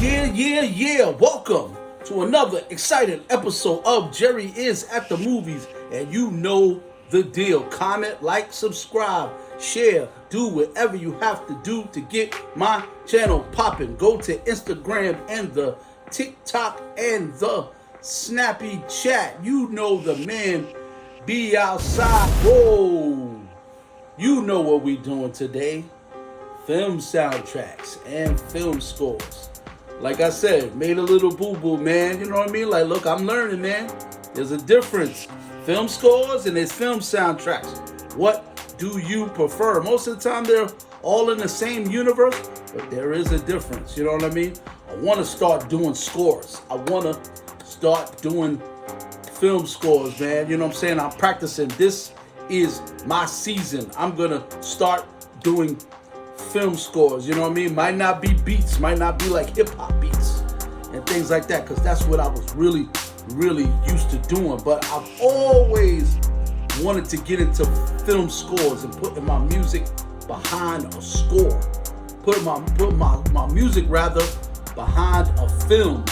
Yeah. Welcome to another exciting episode of Jerry is at the Movies. And you know the deal. Comment, like, subscribe, share, do whatever you have to do to get my channel popping. Go to Instagram and the TikTok and the Snappy Chat. You know the man be outside. Whoa. You know what we doing today. Film soundtracks and film scores. Like I said, made a little boo-boo, man. You know what I mean? Like, look, I'm learning, man. There's a difference. Film scores and there's film soundtracks. What do you prefer? Most of the time, they're all in the same universe, but there is a difference. You know what I mean? I want to start doing scores. I want to start doing film scores, man. You know what I'm saying? I'm practicing. This is my season. I'm going to start doing film scores, you know what I mean? Might not be beats, might not be like hip-hop beats and things like that, because that's what I was really used to doing. But I've always wanted to get into film scores and putting my music behind a score, put my music rather behind a film.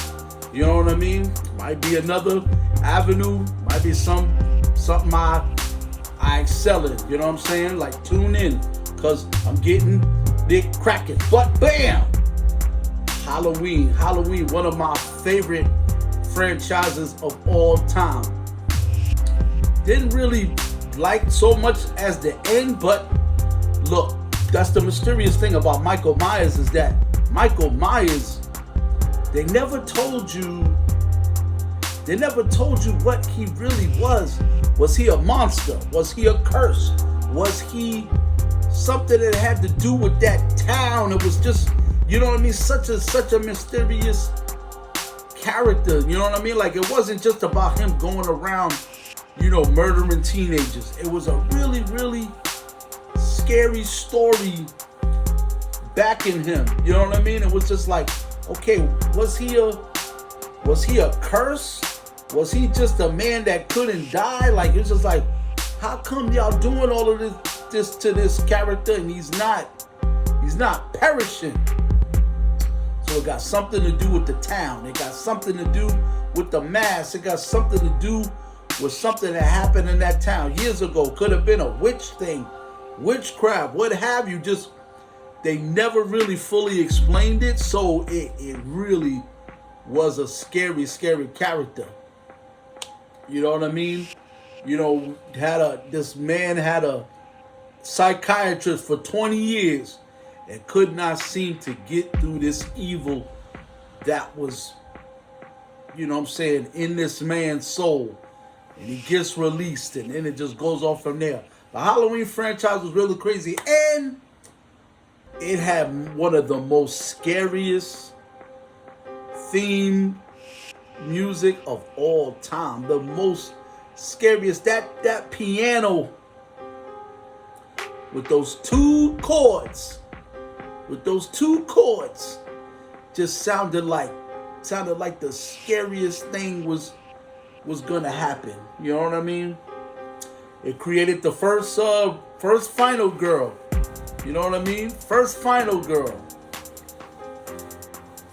You know what I mean? Might be another avenue, might be something I excel in. You know what I'm saying? Like, tune in, because I'm getting big cracking. But bam! Halloween, one of my favorite franchises of all time. Didn't really like so much as the end, but look, that's the mysterious thing about Michael Myers, is that Michael Myers, they never told you what he really was. Was he a monster? Was he a curse? Was he something that had to do with that town? It was just, you know what I mean, such a mysterious character. You know what I mean? Like, it wasn't just about him going around, you know, murdering teenagers. It was a really scary story backing him. You know what I mean? It was just like, okay, was he a curse? Was he just a man that couldn't die? Like, it's just like, how come y'all doing all of this to this character and he's not perishing? So it got something to do with the town. It got something to do with the mask. It got something to do with something that happened in that town years ago. Could have been a witch thing, witchcraft, what have you. Just, they never really fully explained it. So it really was a scary character. You know what I mean? You know, this man had a psychiatrist for 20 years and could not seem to get through this evil that was, you know what I'm saying, in this man's soul. And he gets released, and then it just goes off from there. The Halloween franchise was really crazy, and it had one of the most scariest theme music of all time. The most scariest, that piano with those two chords just sounded like the scariest thing was gonna happen. You know what I mean? It created the first final girl. You know what I mean? First final girl.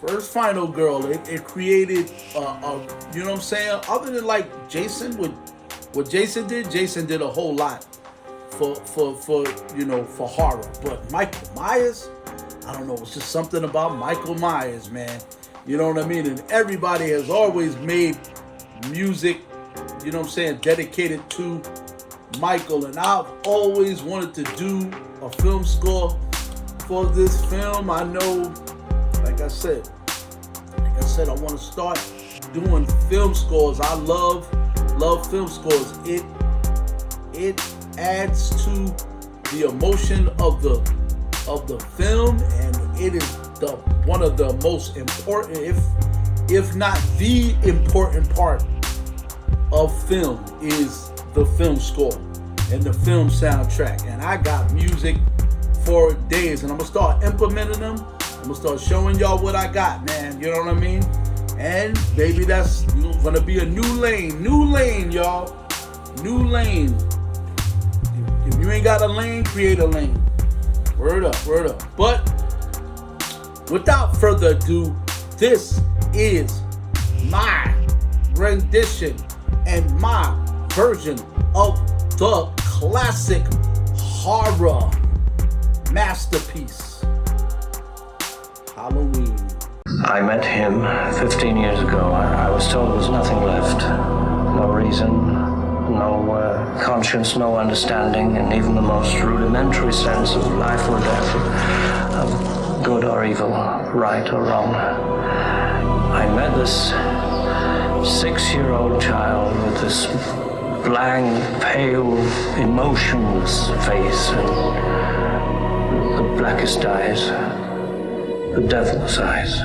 It created you know what I'm saying? Other than like Jason, what Jason did a whole lot for you know, for horror. But Michael Myers, I don't know, it's just something about Michael Myers, man. You know what I mean? And everybody has always made music, you know what I'm saying, dedicated to Michael. And I've always wanted to do a film score for this film. I know, like I said, I want to start doing film scores. I love film scores. It adds to the emotion of the film, and it is one of the most important, if not the important part of film, is the film score and the film soundtrack. And I got music for days, and I'm gonna start implementing them. I'm gonna start showing y'all what I got, man. You know what I mean? And baby, that's gonna be a new lane, y'all. New lane. If you ain't got a lane, create a lane. Word up. But without further ado, This is my rendition and my version of the classic horror masterpiece, Holloween. I met him 15 years ago. I was told there was nothing left. No reason, no conscience, no understanding, and even the most rudimentary sense of life or death, of good or evil, right or wrong. I met this 6-year-old child with this blank, pale, emotionless face and the blackest eyes, the devil's eyes.